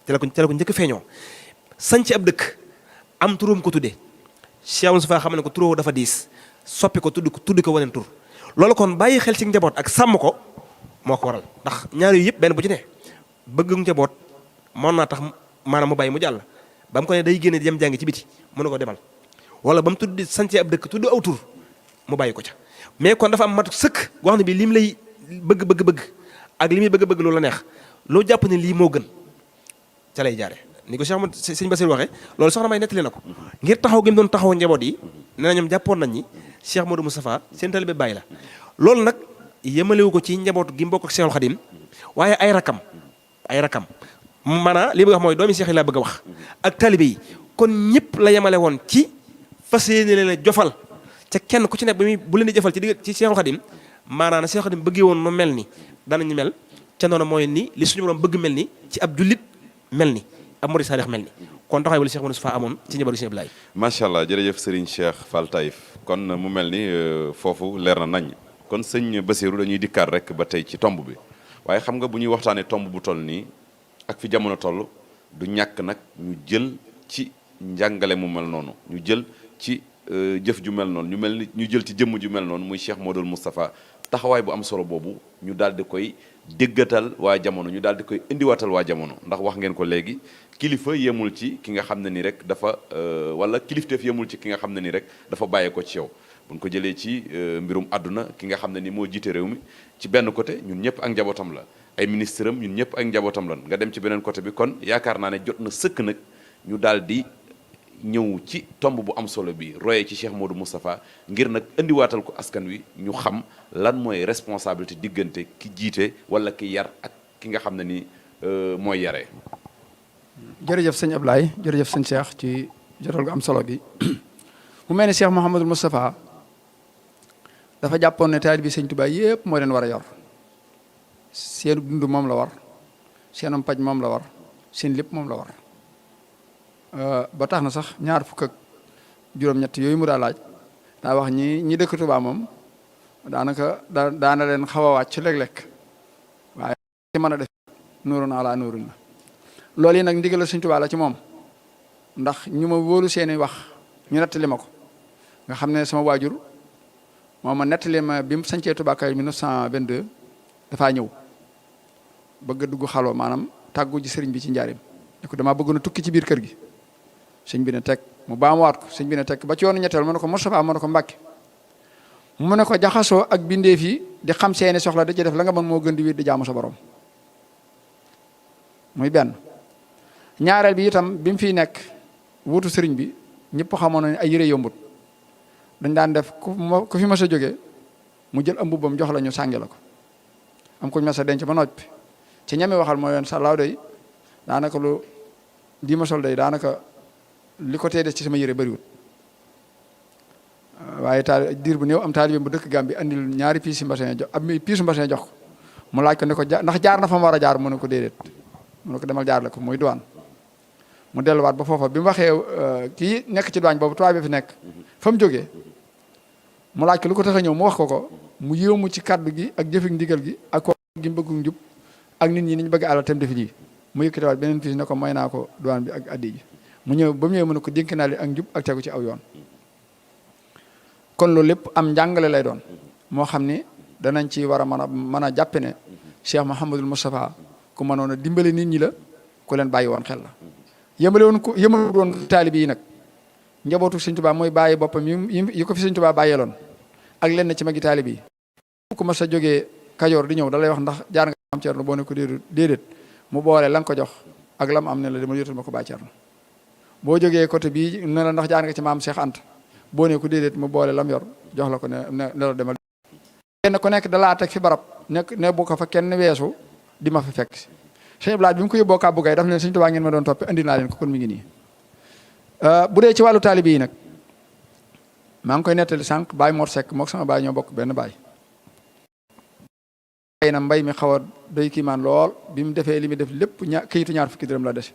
C: ca la ko njëkk a feeñoo sañ ci ab dëkk am turam ko tudde Cheikh Moustapha xam ne ko turoo dafa diis soppi ko tuddi ko waneen tur loolu kon bàyyi xel ci njaboot ak sàmm ko moo ko waral ndax ñaar yu yëpp benn bu ci ne bëgg njaboot mën naa tax maanaam mu bàyyi mu jàll ba mu ko ne day génne dem jàngi ci biti mën na ko demal wala ba mu tuddi sañcee ab dëkk tudd aw tur mu bàyyi ko ca mais kon dafa am matu sëkk goo xam ne bi lim lay bëgg ak li muy bëgg loolu la neex loo jàpp ne lii moo gën ca lay jaare ni ko sëñ Bassirou waxee loolu soxna may nettali na ko ngir taxaw gi mu doon taxaw njaboot yi nee na ñoom jàppoon nañ ñi Cheikh Modou Moustapha seen taalibe bàyyi la loolu nag yemalewu ko ci njaboot gi mbokk ak Cheikhul Khadim waaye ay rakam maanaam li bëgg wax mooy doomi Cheikh yi laa bëgg a wax ak taalibe yi kon ñëpp la yemale woon ci fas yéene leen a jofal ca kenn ku ci nekk bu leen di jofal ci Cheikhul Khadim maanaam Cheikhul Khadim bëggee woon nu mel ni danañu mel ca noonu mooy ni li suñu borom bëgg mel ni ci ab jullit mel ni ab murid saalix mel ni kon taxawaay wala Cheikh Moustapha amoon ci njabootu Sëñ Ablaye
A: macha allah jërëjëf Serigne Cheikh Fall Taïf kon mu mel ni foofu leer na nañ kon sëñ Bassirou dañuy dikkaat rek ba tey ci tomb bi waaye xam nga bu ñuy waxtaanee tomb bu toll nii ak fi jamono toll du ñàkk nag ñu jël ci njàngale mu mel noonu ñu jël ci jëf ju mel noonu ñu jël ci jëmm ju mel noonu muy Cheikh Modou Moustapha taxawaay bu am solo boobu ñu daal di koy déggatal waa jamono ñu daal di koy indiwaatal waa jamono ndax wax ngeen ko léegi kilifa yemul ci ki nga xam ne ni rek dafa wala kilifteef yemul ci ki nga xam ne ni rek dafa bàyyee ko ci yow buñ ko jëlee ci mbirum àdduna ki nga xam ne ni moo jiite réew mi ci benn côté ñun ñëpp ak njabootam la ay ministre am ñun ñëpp ak njabootam lan nga dem ci beneen côté bi kon yaakaar naa ne jot na sëkk nag ñu daal di ñëw ci tomb bu am solo bi royee ci Cheikh Modou Moustapha ngir nag indiwaatal ko askan wi ñu xam lan mooy responsabilité diggante ki jiite wala ki yar ak ki nga xam ne ni mooy yaree.
B: jërëjëf sëñ Ablaye jërëjëf sëñ Cheikh ci jotal gu am solo bi mu mel ne Cheikh Mouhamadou Moustapha dafa jàppoon ne taalibe bi sëñ Tuubaa yëpp moo leen war a yor seen dund moom la war seenam paj moom la war seen lépp moom la war. ba tax na sax ñaar fukk ak juróom-ñett yooyu mu daa laaj daa wax ñi dëkk Tuubaa moom daanaka daana leen xaw a wàcc léeg-léeg waaye ci mën a def nuurun alaa nuurin la loolu yi nag ndigal la Sëñ Tuubaa la ci moom ndax ñu ma wóolu seeni wax ñu nettali ma ko nga xam ne sama waajur moo ma nettali ma bi mu sancee Touba Kajoor 1922 dafaa ñëw bëgg a dugg xalwa maanaam tàggu ji sëriñ bi ci njaarim ne ko damaa bëgg na tukki ci biir kër gi sëñ bi ne teg mu baamuwaat ko sëñ bi ne teg ba ci yoonu ñetteel mu ne ko Moustapha mu ne ko Mbàkke mu ne ko jaxasoo ak bindeef yi di xam seeni soxla da ci def la nga mën moo gën di wéet di jaamu sa borom muy benn. ñaareel bi itam bi mu fiy nekk wutu sëriñ bi ñëpp xamoon ne ay yëre yombut dañ daan def ku fi mas a jógee mu jël am mbubbam jox la ñu sànge la ko am kuñ mas a denc ba noppi ci ñami waxal mooy yoon sa laaw day daanaka lu di ma sol day daanaka li ko tee des ci sama yëre bëriwut waaye diir bu néew am taalibe bu dëkk Gàmbi andil ñaari piisi mbasin jox ab piisu mbasin jox ko mu laaj ko ne ko ndax jaar na fa mu war a jaar mu ne ko déedéet mu ne ko demal jaar la ko muy duwaan mu delluwaat ba foofa bi mu waxee kii nekk ci duwaañ boobu tubaab bi fi nekk fa mu jógee mu laaj ko lu ko tax a ñëw mu wax ko mu yéemu ci kaddu gi ak jëfik ndigal gi ak ko gi mu bëggu njub ak nit ñi ni ñu bëgg àlal tam defi lii mu yëkkatiwaat beneen piis ne ko may naa ko duwaan bi ak addi ji mu ñëw ba mu ñëwee mu ne ko dénk naa li ak njub ak tegu ci aw yoon kon loolu lépp am njàngale lay doon moo xam ni danañ ci war a mën a jàppe ne Cheikh Mouhamadul Moustapha ku mënoon a dimbale nit ñi la ku leen bàyyi woon xel la yëmale woon taalibe yi nag njabootu Sëñ Tuubaa mooy bàyyi boppam yi ko fi Sëñ Tuubaa bàyyeeloon ak lenn ci magi taalibe yi ku mas a jógee Kajoor di ñëw da lay wax ndax jaar nga am Cerno boo ne ko déedéet mu boole la nga ko jox ak lam am ne la demal yotal ma ko Baay Cerno boo jógee côté bii ne la ndax jaar nga ci maam Cheikh Anta boo ne ko déedéet mu boole lam yor jox la ko ne la demal kenn ku nekk dalaa teg fi barab ne bu ko fa kenn weesu di ma fa fekk si sëñ Blaat bi mu ko yóbboo Kàbbu Gay daf leen Sëñ Tuubaa ngeen ma doon toppe andi naa leen ko kon mi ngi nii bu dee ci wàllu taalibe yi nag maa ngi koy nettali sànq Baay Mor Seck mook sama baay ñoo bokk benn baay na mbay mi xaw a doy kiimaan lool bi mu defee li mu def lépp këyitu ñaar fukki dërëm la dese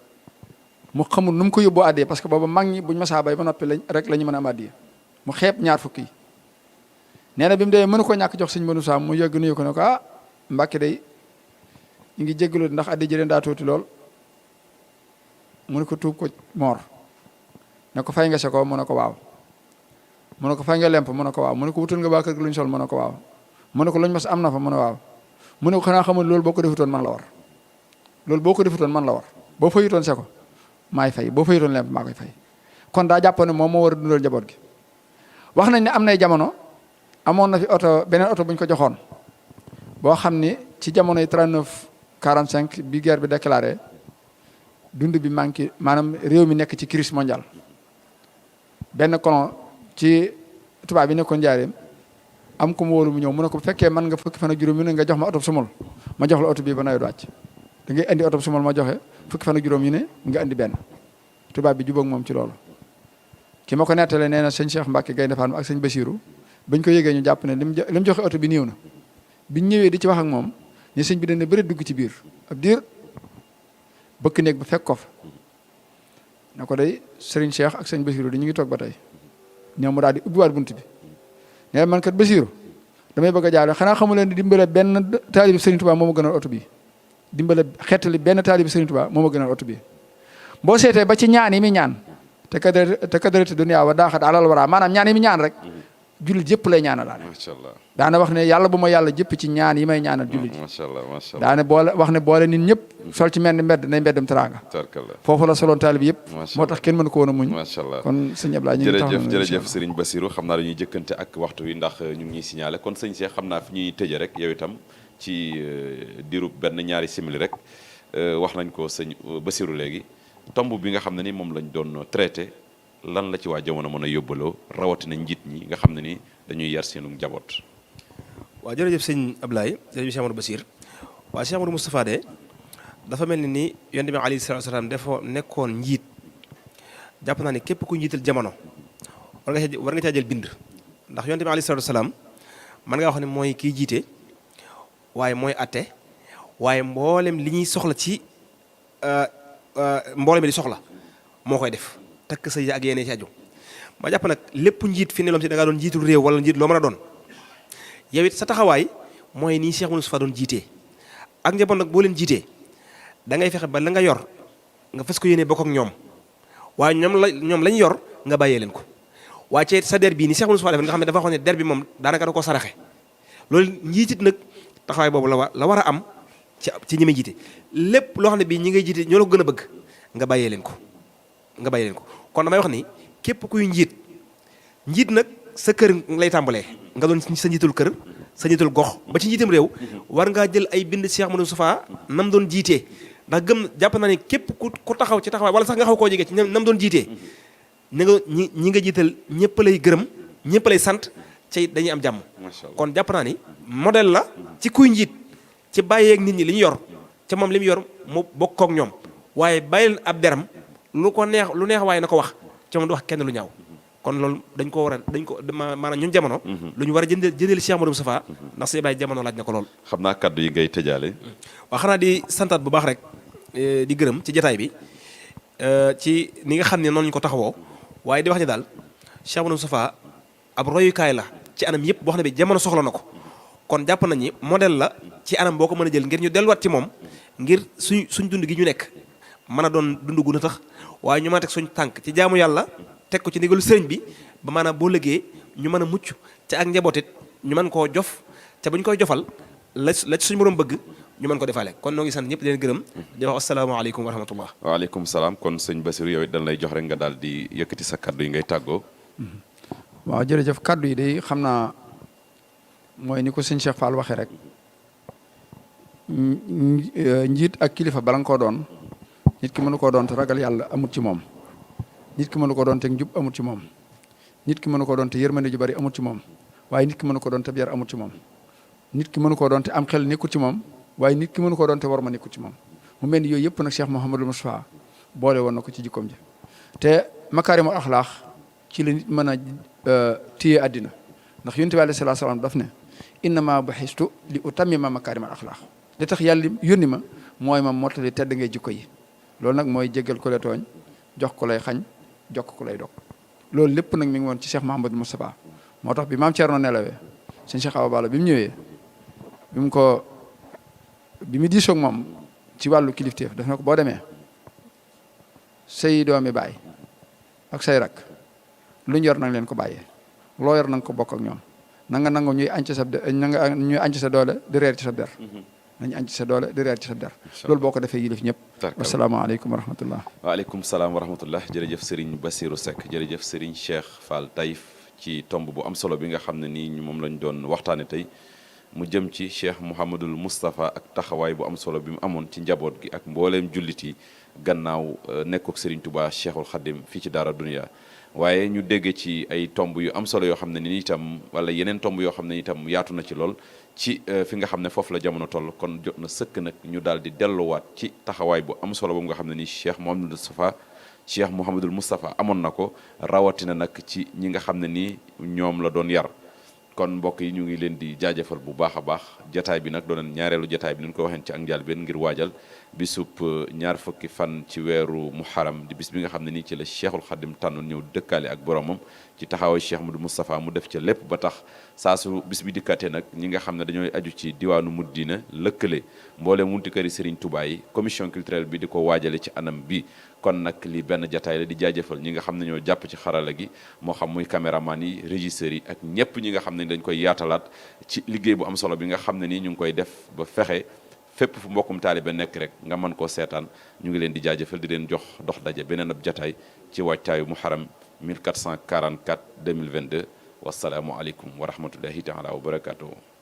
B: mu xamul nu mu ko yóbboo àddee parce que booba mag ñi buñ masaa bay ba noppi rek la ñu mën a am àddee mu xeeb ñaar fukki yi nee na bi mu demee mënu ko ñàkk jox sëñ Manu Saam mu yëgg nuyu ko ne ko ah Mbàkke day ñu ngi jéggalu ndax àddee jëleen daa tuuti lool mu ne ko tuub ko moor ne ko fay nga se ko mu ne ko waaw mu ne ko fay nga lemp mu ne ko waaw mu ne ko wutal nga waa kër gi luñ sol mu ne ko waaw mu ne ko luñ mas am na fa mu ne waaw mu ne ko xanaa xamul loolu boo ko defutoon man la war loolu boo ko defutoon man la war boo fayutoon se ko maay fay boo fayutoon lemp maa koy fay kon daa jàpp ne moom moo war a dundal njaboot gi wax nañ ne am nay jamono amoon na fi oto beneen oto bu ñu ko joxoon boo xam ni ci jamono yi 39 45 bi guerre bi déclaré dund bi manqué maanaam réew mi nekk ci crise mondiale benn colon ci tubaab bi nekkoon njaareem am ku mu wóolu mu ñëw mu ne ko bu fekkee man nga fukki fan ak juróom yu ne nga jox ma oto sumul ma jox la oto bii ba nawet wàcc da ngay indi oto sumul ma joxe fukki fan ak juróom yu ne nga indi benn tubaab bi jubóog moom ci loolu ki ma ko nettalee nee na sëñ Cheikh Mbacke Gaynde Fatma ak sëñ Bassirou bañ ko yëgee ñu jàpp ne lim joxe oto bi néew na biñ ñëwee di ci wax ak moom ne sëñ bi dañ ne bëri dugg ci biir ab diir bëkk néeg ba fekk ko fa na ko day sëriñ Cheikh ak sëñ Bassirou di ñu ngi toog ba tey ñoom mu daal di ubbiwaat bunt bi nee man kat Bassirou damay bëgg a jaale xanaa xamu leen di dimbale benn taalibi Sëriñ Tuubaa moo ma gënal oto bi dimbale xeetali benn taalibi Sëriñ Tuubaa moo ma gënal oto bi boo seetee ba ci ñaan yi mi ñaan te kadarati dunya wa daaxat alal wara maanaam ñaan yi mi ñaan rek jullit yëpp lay ñaanalaale.
A: macha allah
B: daana wax ne yàlla bu ma yàlla jëpp ci ñaan yi may ñaanal jullit yi.
A: macha allah macha allah
B: daane boole wax ne boole nit ñëpp sol ci mel ni mbedd nay mbeddam teraanga. foofu la soloon taalib yëpp. moo tax kenn mënu ko woon a muñ.
A: macha allah
B: kon sëñ Ablaye ñu ngi taxaw
A: jërëjëf Serigne Bassirou xam naa dañuy jëkkante ak waxtu wi ndax ñu ngi ñuy signalé kon sëñ Cheikh xam naa fi ñuy tëjee rek yow itam ci diirub benn ñaari simili rek wax nañ ko sëñ Bassirou léegi tomb bi nga xam ne ni moom lañ doon traité lan la ci waa jamono mën a yóbbaloo rawatina njiit ñi nga xam ne ni dañuy yar seenu njaboot.
C: waaw jërëjëf sëñ Ablaye jërëjëf Cheikh Amadou Bassir waaw Cheikh Amadou Moustapha de dafa mel ni yonent bi alayhi salaatu salaam dafa nekkoon njiit jàpp naa ne képp ku njiital jamono war nga caa jël bind ndax yonent bi alayhi salaatu salaam man ngaa wax ne mooy kiy jiite waaye mooy atte waaye mboolem li ñuy soxla ci mboolem li soxla moo koy def takk sa ak yeneen ci aju ma jàpp nag lépp njiit fi ne loom si da ngaa doon njiitul réew wala njiit loo mën a doon yow it sa taxawaay mooy nii Cheikh Moustapha doon jiitee ak njaboot nag boo leen jiitee da ngay fexe ba la nga yor nga fas ko yéene bokk ak ñoom waaye ñoom lañ yor nga bàyyee leen ko waaye ci sa der bii ni Cheikh Moustapha def nga xam ne dafa waxoon ne der bi moom daanaka da koo saraxe loolu njiitit nag taxawaay boobu la war a am ci ñi may jiite lépp loo xam ne bii ñi ngay jiite ñoo la ko gën a bëgg nga bàyyee leen ko kon damay wax ni képp kuy njiit nag sa kër lay tàmbalee nga doon sa njiitul kër sa njiitul gox ba ci njiitam réew war ngaa jël ay bind Cheikh Moustapha nam doon jiitee ndax jàpp naa ne képp ku taxaw ci taxawaay wala sax nga xaw koo jege ci nam doon jiitee ni nga ñi nga jiital ñëpp lay gërëm ñëpp lay sant ci dañuy am jàmm kon jàpp naa ni modèle la ci kuy njiit ci bàyyeeg nit ñi li ñu yor ca moom li mu yor mu bokk ak ñoom waaye bàyyi leen ab deram lu neex waaye na ko wax ca moom du wax kenn lu ñaaw kon loolu dañ ko maanaam ñun jamono lu ñu war a jëndeel Cheikh Modou Moustapha ndax say bàyyi jamono laaj na ko lool
A: xam naa kaddu yi ngay tëjaale
C: waaw xanaa di santaat bu baax rek di gërëm ci jataay bi ci ni nga xam ne noonu ñu ko taxawoo waaye di wax ni daal Cheikh Modou Moustapha ab royukaay la ci anam yëpp boo xam ne bi jamono soxla na ko kon jàpp nañ ni modèle la ci anam boo ko mën a jël ngir ñu delluwaat ci moom ngir suñ dund gi ñu nekk mën a doon dund gu na tax waaye ñu mën a teg suñ tànk ci jaamu yàlla teg ko ci ndigalu sëriñ bi ba maanaam boo liggéey ñu mën a mucc ca ak njabootit ñu mën koo jof ca bu ñu koy jofal la ci suñu borom bëgg ñu mën ko defaale kon noo ngi sant ñëpp di leen gërëm di wax asalaamaaleykum wa rahmatullah
A: waaleykum salaam kon sëñ Bassirou yow it dañ lay jox rek nga daal di yëkkati sa kaddu yi ngay tàggoo
B: waaw jërëjëf kaddu yi day xam naa mooy ni ko sëñ Cheikh Fall waxee rek njiit ak kilifa bala nga koo doon nit ki mënu koo doon te ragal yàlla amut ci moom nit ki mënu ko doon te njub amut ci moom nit ki mënu ko doon te yërmande ju bari amut ci moom waaye nit ki mënu ko doon te yar amut ci moom nit ki mënu koo doon te am xel nekkul ci moom waaye nit ki mënu koo doon te war ma nekkul ci moom mu mel ni yooyu yëpp nag Cheikh Mouhamadul Moustapha boole woon na ko ci jikkoom ji te makaarimul axlaax ci la nit mën a téye àddina ndax yonent bi alayhi salaatu salaam daf ne innama buxistu li utammima makaarimul axlaax li tax yàlla yónni ma mooy ma mottali tedd ngay jikko yi loolu nag mooy jéggal ko la tooñ jox ko lay xañ jokk ko lay dog loolu lépp nag mi ngi woon ci Cheikh Mouhamadul Moustapha moo tax bi maam Thierno nelawee sëñ Cheikh Awa Balla bi mu ñëwee bi mu diisoog moom ci wàllu kilifteef daf na ko boo demee say doomi baay ak say rak lu ñu yor nang leen ko bàyyee loo yor nanga ko bokk ak ñoom na nga nangu ñuy añc sa doole di reer ci sa der nañu añc sa doole di reer ci sa der loolu boo ko defee yilif ñëpp wasalaamaaleykum wa rahmatullah
A: waaleykum salaam wa rahmatullah jërëjëf Serigne Bassirou Seck jërëjëf Serigne Cheikh Fall Taïf ci tomb bu am solo bi nga xam ne nii moom lañ doon waxtaane tey mu jëm ci Cheikh Mouhamadul Moustapha ak taxawaay bu am solo bi mu amoon ci njaboot gi ak mbooleem jullit yi gannaaw nekkook Serigne Touba Cheikhul Khadim fii ci Daara Dunya waaye ñu dégg ci ay tomb yu am solo yoo xam ne ni itam wala yeneen tomb yoo xam ne itam yaatu na ci lool ci fi nga xam ne foofu la jamono toll kon jot na sëkk nag ñu daal di delluwaat ci taxawaay bu am solo boobu nga xam ne ni Cheikh Mouhamadul Moustapha amoon na ko rawatina nag ci ñi nga xam ne nii ñoom la doon yar kon mbokk yi ñu ngi leen di jaajëfal bu baax a baax jataay bi nag doonoon ñaareelu jataay bi ni ñu ko waxeen ci ak njaal benn ngir waajal bisub ñaar fukki fan ci weeru muharram di bis bi nga xam ne nii ci la Cheikhul Khadim tànnoon ñëw dëkkaale ak boromam ci taxawaay Cheikh Modou Moustapha mu def ca lépp ba tax saa su bis bi dikkatee nag ñi nga xam ne dañooy aju ci diwaanu Muddina lëkkale mboole munti këri Serigne Touba yi commission culturelle bi di ko waajale ci anam bi kon nag li benn jataay la di jaajëfal ñi nga xam ne ñoo jàpp ci xarala gi moo xam muy caméraman yi régisseurs yi ak ñëpp ñi nga xam ne dañ koy yaatalaat ci liggéey bu am solo bi nga xam ne nii ñu ngi koy def ba fexe fépp fu mbokkum taalibe nekk rek nga mën koo seetaan ñu ngi leen di jaajëfal di leen jox dox daje beneen ab jataay ci waajtaayu muharram 1444 2022 wasalaamu aleykum wa rahmatullahi taala wa barakatuhu